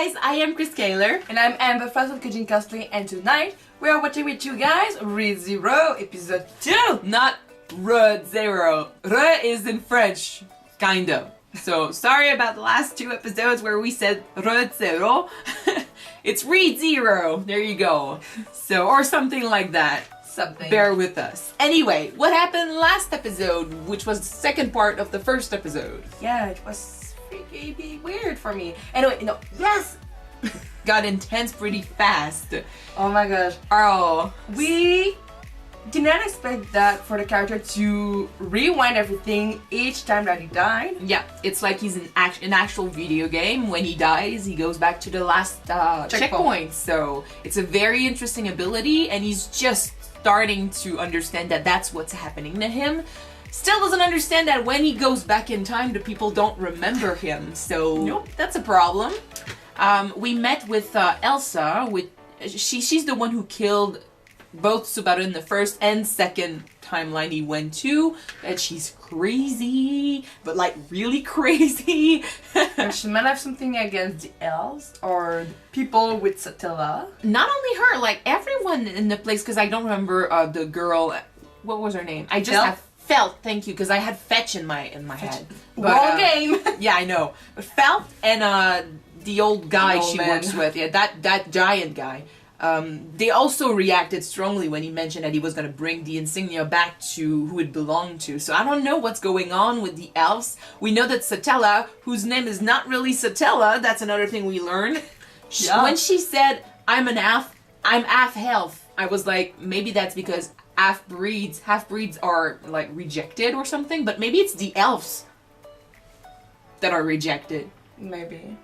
guys, I am Chris Kaler. And I'm Amber from Kujin Cosplay, and tonight we are watching with you guys ReZero episode 2! Not ReZero. Re is in French, kind of. So sorry about the last 2 episodes where we said ReZero. It's ReZero. There you go. So, or something like that. Something. Bear with us. Anyway, what happened last episode, which was the second part of the first episode? Yeah, it was pretty weird for me. Anyway, yes! Got intense pretty fast. Oh my gosh. Oh. We did not expect that for the character to rewind everything each time that he died. Yeah, it's like he's in an actual video game. When he dies, he goes back to the last checkpoint. So it's a very interesting ability, and he's just starting to understand that that's what's happening to him. Still doesn't understand that when he goes back in time, the people don't remember him. So nope. That's a problem. We met with Elsa. She's the one who killed both Subaru in the first and second timeline he went to. And she's crazy, but like really crazy. And she might have something against the elves or the people with Satella. Not only her, like everyone in the place, because I don't remember the girl. What was her name? I just have Felt. Thank you, because I had Fetch in my head. Wrong game. Yeah, I know. But Felt and the old guy she works with, yeah, that giant guy. They also reacted strongly when he mentioned that he was going to bring the insignia back to who it belonged to. So I don't know what's going on with the elves. We know that Satella, whose name is not really Satella, that's another thing we learned. Yeah. When she said, I'm half elf, I was like, maybe that's because half-breeds are like rejected or something, but maybe it's the elves that are rejected. Maybe.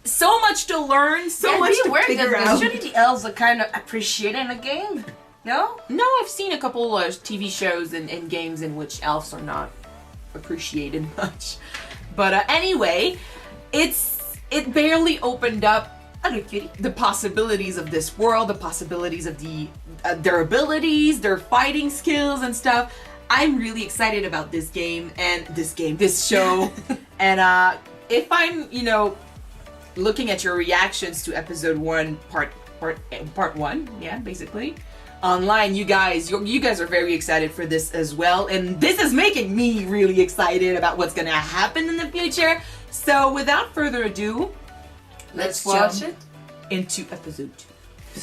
So much to learn, so much to figure out. Usually the elves are kind of appreciated in a game, no? No, I've seen a couple of TV shows and games in which elves are not appreciated much. But anyway, it barely opened up the possibilities of this world, the possibilities of their abilities, their fighting skills and stuff. I'm really excited about this game and this show. And if I'm, looking at your reactions to episode 1, part 1, yeah, basically, online, you guys are very excited for this as well, and this is making me really excited about what's gonna happen in the future. So without further ado, let's watch jump into episode 2.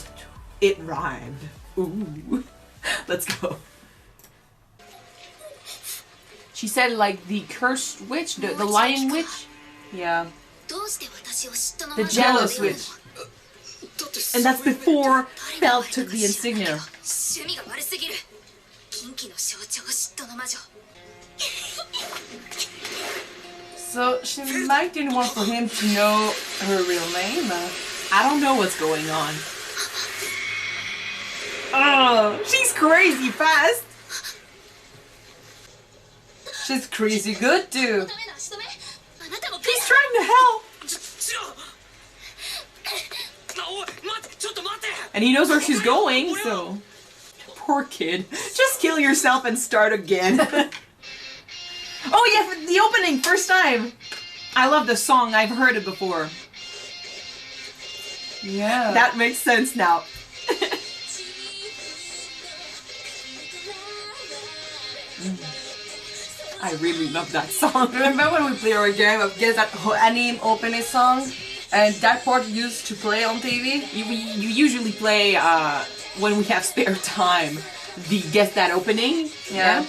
It rhymed. Ooh. Let's go. She said like the cursed witch, the lion witch. Yeah. The jealous witch. And that's before Felt took the insignia. So she might didn't want for him to know her real name. I don't know what's going on. Oh, she's crazy fast. She's crazy good too. He's trying to help. And he knows where she's going, so... Poor kid. Just kill yourself and start again. Oh yeah, the opening, first time. I love the song, I've heard it before. Yeah. That makes sense now. I really love that song. Remember when we played our game of Guess That Anime opening song? And that part used to play on TV? You usually play, when we have spare time, the Guess That opening. Yeah.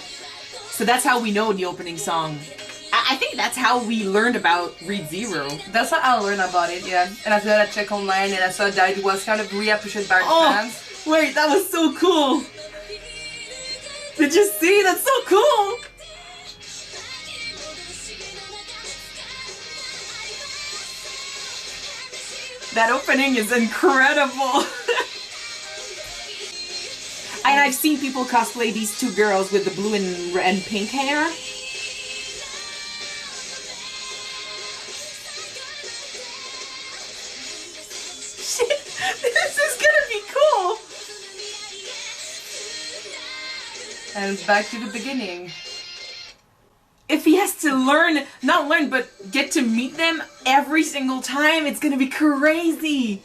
So that's how we know the opening song. I think that's how we learned about ReZero. That's how I learned about it, yeah. And after that I checked online and I saw that it was kind of reappreciated by the fans. Wait, that was so cool! Did you see? That's so cool! That opening is incredible! And I've seen people cosplay these 2 girls with the blue and pink hair. Shit, this is gonna be cool! And back to the beginning. If he he has to not learn, but get to meet them every single time. It's gonna be crazy.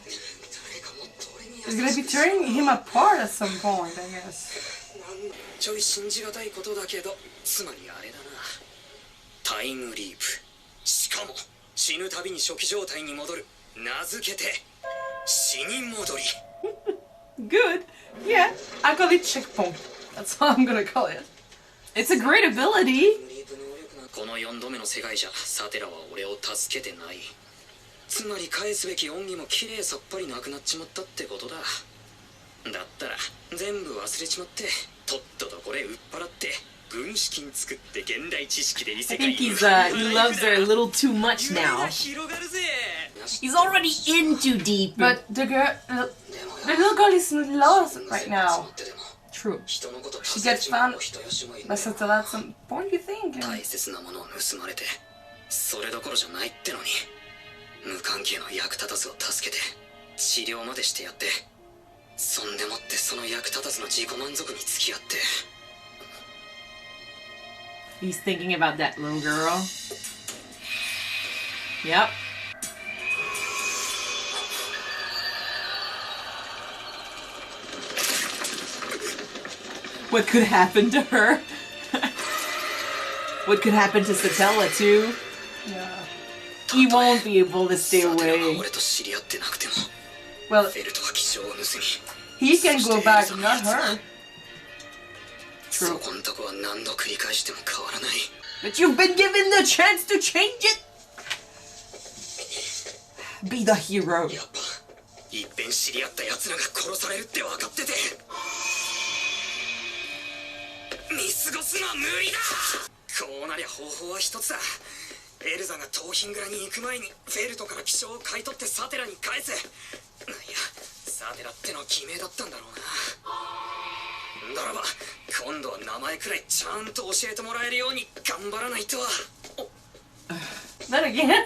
It's gonna be tearing him apart at some point, I guess. ちょい信じがたいことだけど、つまりあれだな。タイムリープ。しかも死ぬたびに初期状態に戻る。名付けて死に戻り。Good. Yeah, I call it checkpoint. That's what I'm gonna call it. It's a great ability. この4度目の世界じゃサテラは俺を助けてない。つまり返すべき恩義もきれいさっぱりなくなっちまったってことだ。だったら全部忘れちまってとっととこれ売っ払って軍資金作って現代知識で異 I 世界 think he loves her a little too much now. 広がるぜ。 He's already in too deep. But the little girl is lost right now. True. She gets found by Satella at some point, you think? 大切なものを盗まれてそれどころじゃないってのに無関係の役立たずを助けて治療までしてやってそんでもってその役立たずの自己満足に付き合って He's thinking about that little girl. Yep. What could happen to her? What could happen to Satella too? Yeah. He won't be able to stay サテラが away. 俺と知り合ってなくても Well, フェルトは気象を盗み he can go back, not her. そこんとこは何度繰り返しても変わらない But you've been given the chance to change it. Be the hero. やっぱいっぺん知り合った奴らが殺されるって分かってて見過ごすのは無理だこうなりゃ方法は一つだエルザが盗品蔵に行く前にフェルトから気象を買い取ってサテラに返すいやサテラっての偽名だったんだろうなならば今度は名前くらいちゃんと教えてもらえるように頑張らないとは Then again,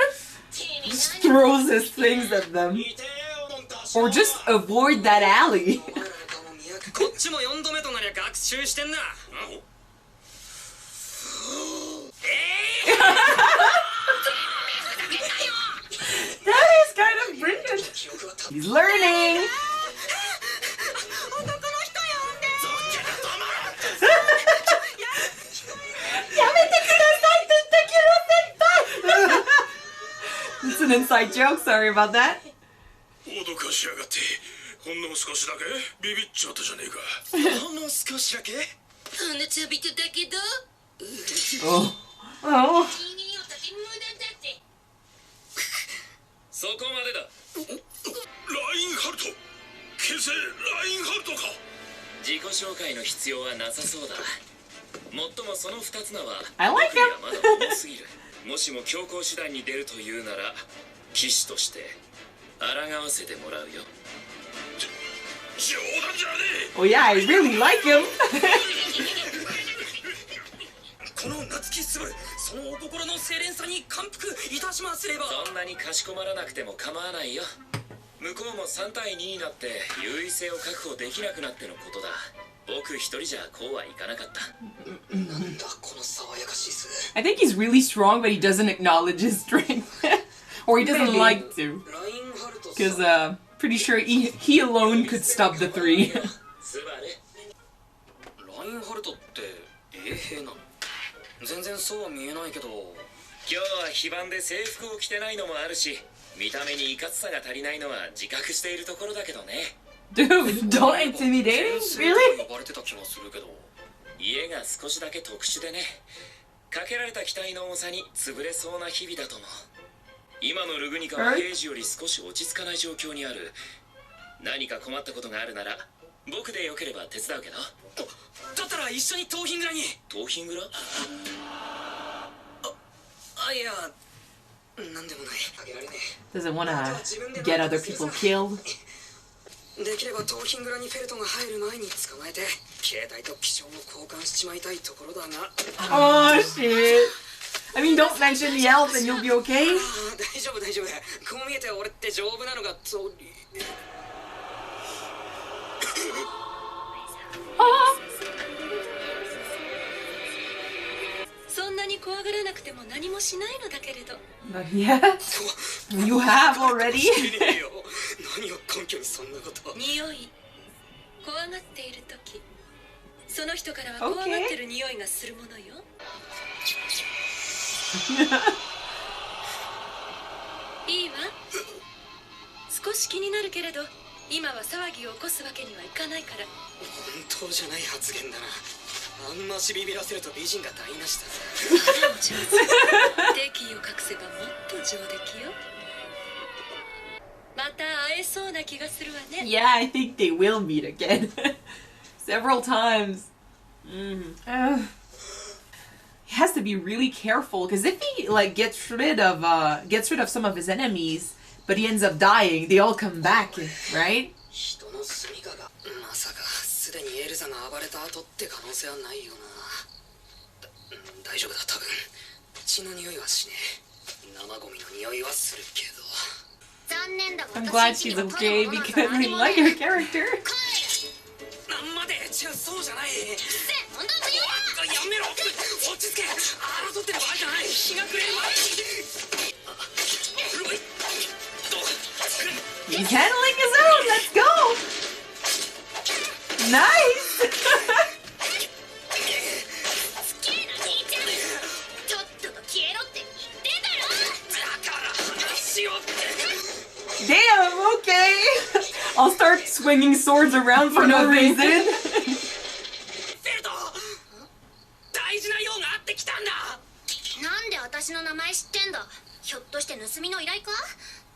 Just throws his things at them. Or just avoid that alley. こっちも4度目となりゃ学習してんな。that is kind of brilliant. He's learning. やめてくださいって言ってきろ先輩 It's an inside joke. Sorry about that. 脅かしやがってほんの少しだけビビっちゃったじゃねえかほんの少しだけほんのちょびっとだけど Oh. Oh, 君によって無駄だってそこまでだラインハルト形成ラインハルトか自己紹介の必要はなさそうだもっともその2つ名は I like 僕に him. はまだ重すぎるもしも強行手段に出るというなら騎士として抗わせてもらうよ冗談じゃね Oh yeah, I really like him. この夏木すぶそのお心の清廉さに感服いたしますればそんなにかしこまらなくても構わないよ向こうも3対2になって優位性を確保できなくなってのことだ僕一人じゃこうはいかなかったなんだこの爽やかしす I think he's really strong, but he doesn't acknowledge his strength. Or he doesn't Maybe. like to. ラインハルト Because, pretty sure he alone could stop the three. スバルラインハルトって衛兵なの全然そうは見えないけど今日は非番で制服を着てないのもあるし見た目にいかつさが足りないのは自覚しているところだけどね Dude, don't intimidate him? 先生 Really? と呼ばれてた気がするけど家が少しだけ特殊でねかけられた期待の重さに潰れそうな日々だと思う今のルグニカは平時より少し落ち着かない状況にある何か困ったことがあるなら僕でよければ手伝うけどだったら一緒に盗品蔵に盗品蔵いやなんでもないあげられね Doesn't want to get other people killed. できれば盗品蔵にフェルトが入る前に捕まえて携帯と気象を交換しちまいたいところだが Oh, shit. I mean, don't mention the elf and you'll be okay. 大丈夫大丈夫こう見えて俺って丈夫なのがとそんなに怖がらなくて何もしないのだけれど。 Not yet. You have already. いねえよ。何を根拠にそんなこと。匂い、怖がっている時、その人からは怖がってる匂いがするものよ。いいわ。少し気になるけれど、今は騒ぎを起こすわけにはいかないから。本当じゃない発言だな。あんましビビらせると美人が台無しだぜ。上手。敵意を隠せばもっと上出来よ。また会えそうな気がするわね。 Yeah, I think they will meet again. Several times. He has to be really careful because if he like gets rid of some of his enemies, but he ends up dying, they all come back, right? 人の住みかがまさかすでにエルザが暴れた後って可能性はないよな。大丈夫だ多分。血の匂いはしねえ。生ゴミの匂いはするけど。 I'm glad she's okay because I like her character. 待て、違う、そうじゃない。やめろ、落ち着け。争ってる場合じゃない。日が暮れる前に。 He's handling his own. Let's go. Nice. とっとと消えろって言ってんだろ。だから話しようって。 Damn. Okay. I'll start swinging swords around for no reason. フェルト、大事な用があってきたんだ。なんで私の名前知ってんだ。ひょっとして盗みの依頼か。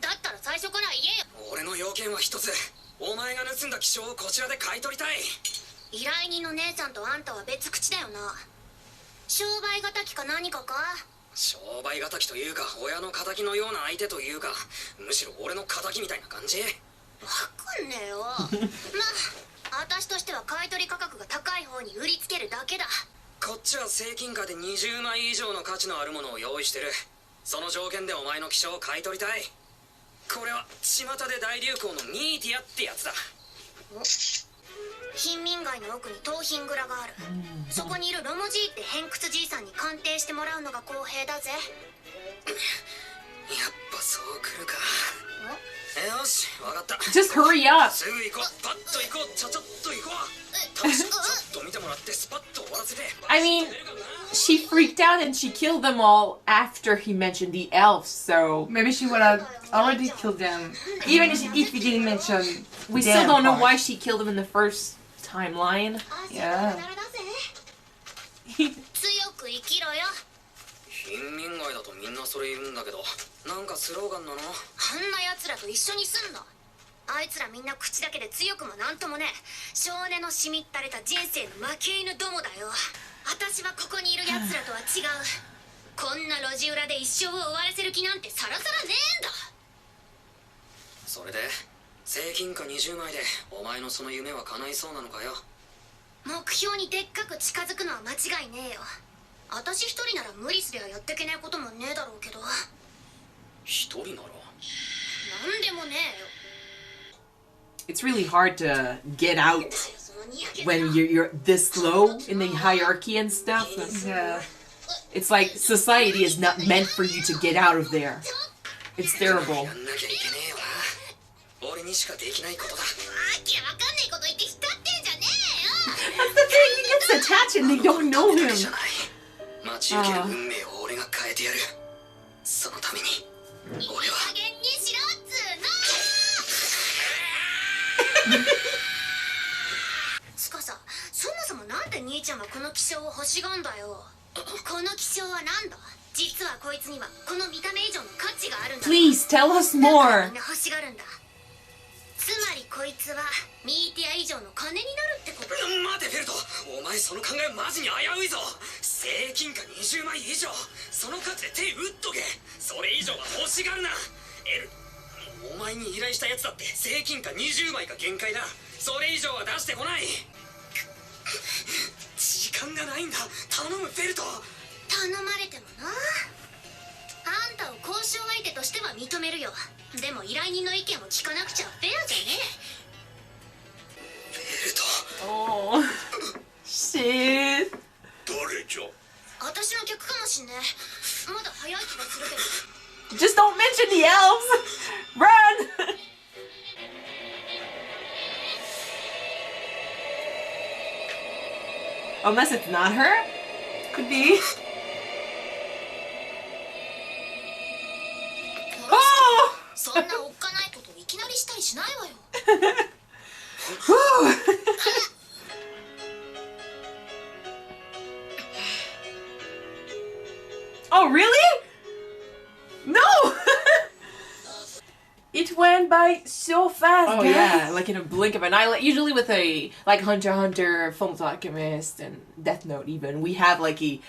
だったら最初から言えよ。俺の要件は一つ。お前が盗んだ気象をこちらで買い取りたい。依頼人の姉さんとあんたは別口だよな。商売敵か何かか。商売敵というか親の敵のような相手というか、むしろ俺の敵みたいな感じ。わかんねえよ。まあ私としては買い取り価格が高い方に売りつけるだけだ。こっちは正金貨で20枚以上の価値のあるものを用意してる。その条件でお前の気象を買い取りたい。これは巷で大流行のミーティアってやつだ。貧民街の奥に盗品蔵がある。そこにいるロモじいって偏屈じいさんに鑑定してもらうのが公平だぜ。やっぱそう来るか。よし、わかった。 Just hurry up. すぐ行こう。パッと行こう。ちゃっと行こう。ただしちょっと見てもらってスパッと終わらせて。 I mean, she freaked out and she killed them all after he mentioned the elves. So Maybe she would have already killed them, even if he didn't mention. we them still don't know part. why she killed them in the first timeline. Yeah. 強く生きろよ。貧民街だとみんなそれ言うんだけど、なんかスローガンなの。あんな奴らと一緒に住んだ。あいつらみんな口だけで強くもなんともねえ。少年のしみったれた人生の負け犬どもだよ。私はここにいる奴らとは違う。こんな路地裏で一生を終わらせる気なんてさらさらねえんだ。それで正金貨20枚でお前のその夢は叶いそうなのかよ。目標にでっかく近づくのは間違いねえよ。私一人なら無理すりゃやってけねえこともねえだろうけど。一人ならなんでもねえよ。 It's really hard to get out when you're this low in the hierarchy and stuff. Yeah. It's like society is not meant for you to get out of there. It's terrible. やんなきゃいけねえよな。俺にしかできないことだ。わけわかんねえこと言って光ってんじゃね That's the thing, he gets attached and they don't know だけじゃ him. ない。待ち受ける運命を俺が変えてやる。そのためにえよ。いい俺は加減にしろっつうの。つかさ、そもそもなんで兄ちゃんはこの気象を欲しがんだよ。この気象はなんだ。実はこいつにはこの見た目以上の価値があるんだ。 Please tell us だからみ more. んな欲しがるんだ。つまりこいつはミーティア以上の金になるってこと。待てフェルト、お前その考えマジに危ういぞ。正金貨20枚以上、その価値で手打っとけ。それ以上は欲しがるな。エル、お前に依頼したやつだって正金貨20枚が限界だ。それ以上は出してこない。時間がないんだ。頼むフェルト。頼まれてもな。あんたを交渉相手としては認めるよ。でも依頼人の意見を聞かなくちゃフェアじゃねフェルト、 Oh, shit. 誰じゃ。え。私の客かもしんねえ。まだ早い気がするけど。 Just don't mention the elves! Run! Unless it's not her? Could be. Oh! そんなおっかないこといきなりしたりしないわよ。 Oh, really? No! It went by so fast, Oh guys. yeah, like in a blink of an eye. Like usually with a like Hunter x Hunter, Fullmetal Alchemist, and Death Note, even we have like a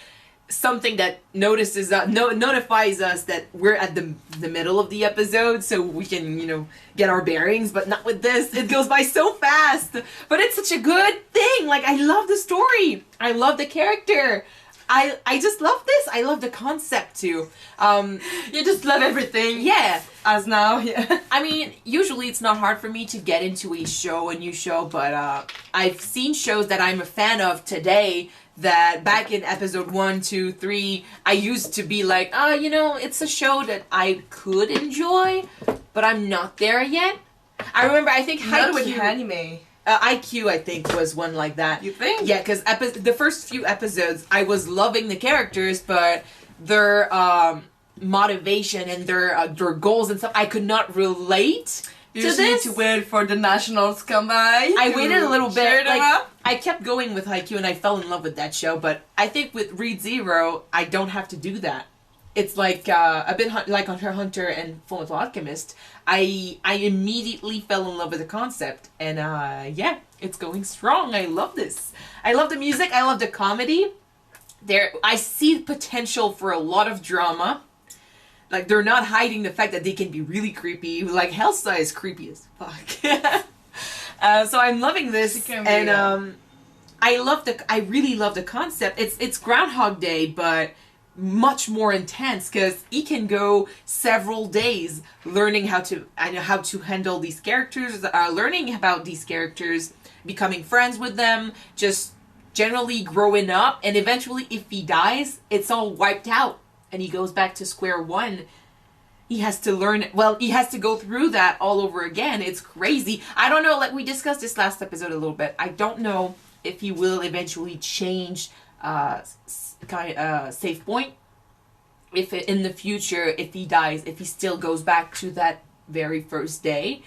something that notices notifies us that we're at the middle of the episode, so we can get our bearings. But not with this; it goes by so fast. But it's such a good thing. Like I love the story. I love the character. I just love this. I love the concept too. You just love everything. Yeah. As now, yeah. I mean, usually it's not hard for me to get into a new show, but I've seen shows that I'm a fan of today that back in episode 1, 2, 3, I used to be like, it's a show that I could enjoy, but I'm not there yet. I remember, I think Not with IQ, anime. IQ, I think, was one like that. You think? Yeah, because the first few episodes, I was loving the characters, but their motivation and their goals and stuff, I could not relate You to just need this. to wait for the nationals to come by. I to waited a little cheer bit. them Like up. I kept going with Haikyuu and I fell in love with that show, but I think with Read Zero, I don't have to do that. It's like a bit like Hunter x Hunter and Fullmetal Alchemist. I immediately fell in love with the concept, and yeah, it's going strong. I love this. I love the music. I love the comedy. I see potential for a lot of drama. Like they're not hiding the fact that they can be really creepy. Like Hellstar is creepy as fuck. So I'm loving this, It can be, and I really love the concept. It's Groundhog Day, but much more intense because he can go several days learning how to handle these characters, learning about these characters, becoming friends with them, just generally growing up, and eventually if he dies, it's all wiped out and he goes back to square one. He has to learn, he has to go through that all over again. It's crazy. I don't know, like we discussed this last episode a little bit. I don't know if he will eventually change save point. If in the future, if he dies, if he still goes back to that very first day.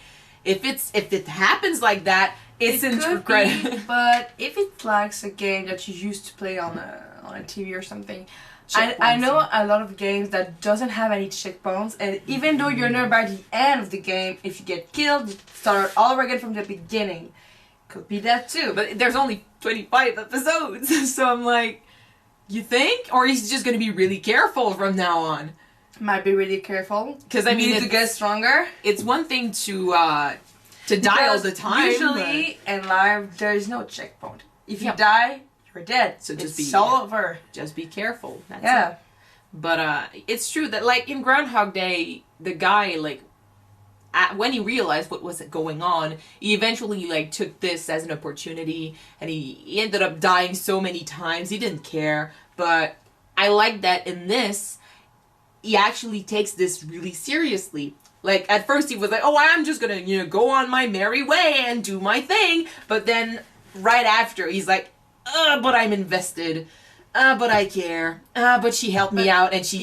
If it happens like that, it's incredible. But if it's like a game that you used to play on a TV or something, I know a lot of games that doesn't have any checkpoints, and even though you're near by the end of the game, if you get killed, you start all over again from the beginning. Could be that too. But there's only 25 episodes, so I'm like, you think? Or he's just gonna be really careful from now on? Might be really careful. Because I You mean, need to get stronger. it's one thing to die all the time. Usually in life there is no checkpoint. If you Yep. die, you're dead. So just it's be- all over. just be careful. That's Yeah. it. But it's true that like in Groundhog Day, the guy when he realized what was going on, he eventually took this as an opportunity, and he ended up dying so many times. He didn't care, but I like that in this, he actually takes this really seriously. Like at first he was like, "Oh, I'm just gonna go on my merry way and do my thing," but then right after he's like, "But I'm invested. But I care. But she helped me out, and she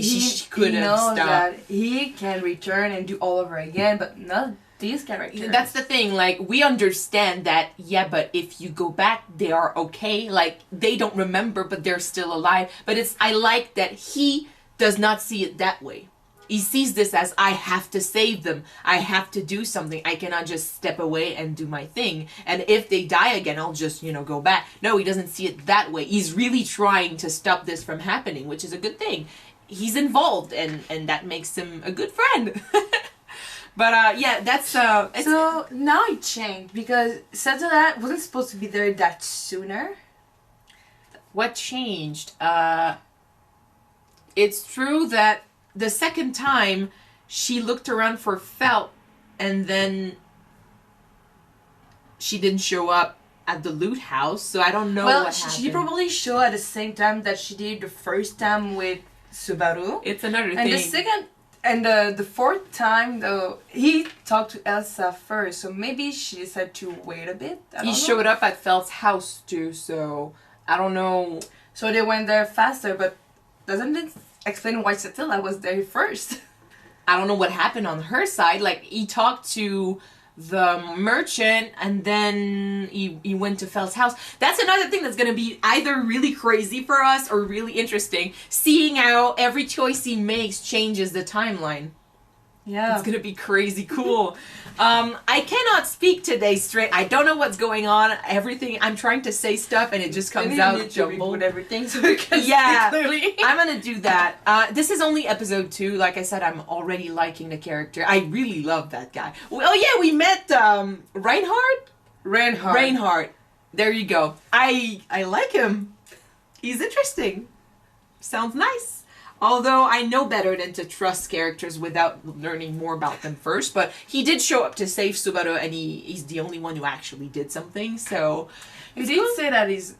couldn't He knows stop." that he can return and do all over again, but not these characters. That's the thing, we understand that, yeah, but if you go back, they are okay. They don't remember, but they're still alive. But I like that he does not see it that way. He sees this as, I have to save them. I have to do something. I cannot just step away and do my thing. And if they die again, I'll just, go back. No, he doesn't see it that way. He's really trying to stop this from happening, which is a good thing. He's involved, and that makes him a good friend. But, yeah, that's... So now it changed because Satellite wasn't supposed to be there that sooner. What changed? It's true that the second time she looked around for Felt, and then she didn't show up at the loot house, so I don't know Well, what happened. she probably showed at the same time that she did the first time with Subaru. It's another And thing. the second and the fourth time though, he talked to Elsa first, so maybe she decided to wait a bit. I don't know. Showed up at Felt's house too, so I don't know. So they went there faster, but doesn't it explain why Satilla was there first? I don't know what happened on her side. Like, he talked to the merchant and then he went to Felt's house. That's another thing that's going to be either really crazy for us or really interesting. Seeing how every choice he makes changes the timeline. Yeah. It's going to be crazy cool. I cannot speak today straight. I don't know what's going on. Everything, I'm trying to say stuff and it just comes Maybe out you need to jumbled. reboot everything so we can Yeah, speak clearly. I'm gonna do that. This is only episode 2. Like I said, I'm already liking the character. I really love that guy. Well, yeah, we met Reinhardt. Reinhardt. There you go. I like him. He's interesting. Sounds nice. Although I know better than to trust characters without learning more about them first. But he did show up to save Subaru, and he's the only one who actually did something. So You did say that his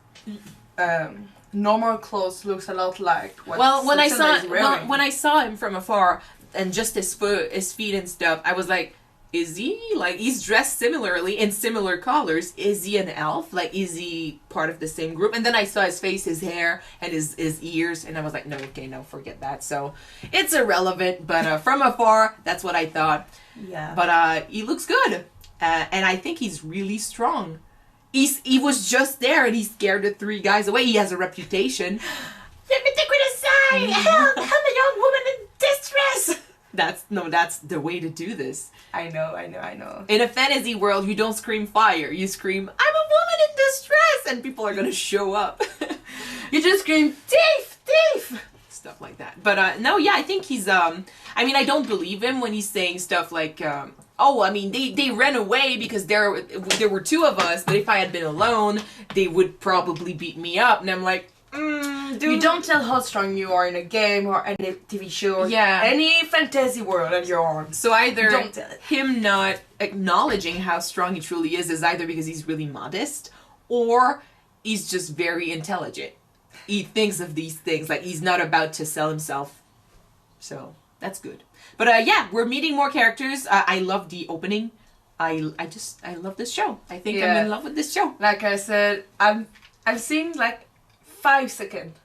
normal clothes looks a lot like what when Satilla is wearing. I saw him from afar and just his feet and stuff, I was like, is he like, he's dressed similarly in similar colors? Is he an elf? Like, is he part of the same group? And then I saw his face, his hair, and his ears, and I was like, no, forget that. So it's irrelevant. But from afar, that's what I thought. Yeah. But he looks good, and I think he's really strong. He was just there, and he scared the 3 guys away. He has a reputation. Let me take it aside. Help! I'm a young woman in distress. That's the way to do this. I know. In a fantasy world, you don't scream fire. You scream, I'm a woman in distress, and people are gonna show up. You just scream, thief! Stuff like that. But no, yeah, I think he's I mean, I don't believe him when he's saying stuff like they ran away because there were 2 of us, but if I had been alone, they would probably beat me up. And I'm like, dude. You don't tell how strong you are in a game or any TV show or Yeah. any fantasy world that you're on. So either Don't tell it. him not acknowledging how strong he truly is either because he's really modest or he's just very intelligent. He thinks of these things, like he's not about to sell himself. So that's good. But yeah, we're meeting more characters. I love the opening. I love this show. I think I'm Yeah. in love with this show. Like I said, I've seen like 5 seconds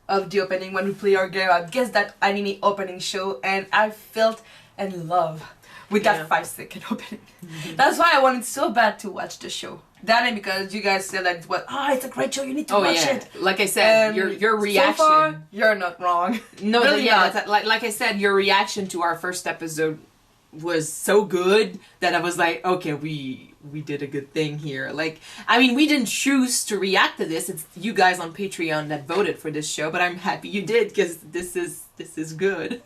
of the opening when we play our game. I guess that anime opening show, and I felt in love with Yeah. that 5-second opening. That's why I wanted so bad to watch the show. That and because you guys said that it's a great show, you need to watch it. Like I said, your reaction. So far, you're not wrong. No, Really yeah, not. that's, like I said, your reaction to our first episode was so good that I was like, okay, we did a good thing here. Like, I mean, we didn't choose to react to this. It's you guys on Patreon that voted for this show, but I'm happy you did because this is good.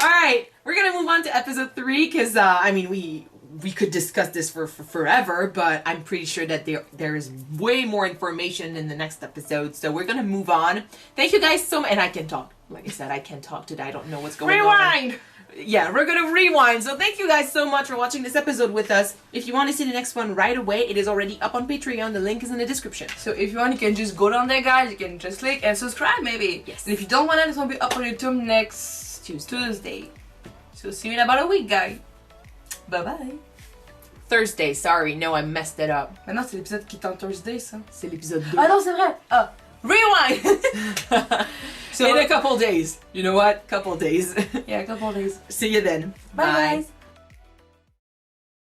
All right, we're gonna move on to episode 3 because I mean we could discuss this for forever, but I'm pretty sure that there is way more information in the next episode. So we're gonna move on. Thank you guys so much, and I can talk. Like I said, I can talk today. I don't know what's going on. Rewind! Yeah, we're gonna rewind. So thank you guys so much for watching this episode with us. If you want to see the next one right away, it is already up on Patreon. The link is in the description. So if you want, you can just go down there, guys. You can just click and subscribe, maybe. Yes. And if you don't want it, it's gonna be up on YouTube next Tuesday. So see you in about a week, guys. Bye bye. Thursday, sorry. No, I messed it up. Maintenant, c'est l'épisode qui est en Thursday, ça. C'est l'épisode 2. Ah non, c'est vrai. Ah, rewind. So in a couple days. You know what? Couple days. Yeah, a couple of days. See you then. Bye, guys.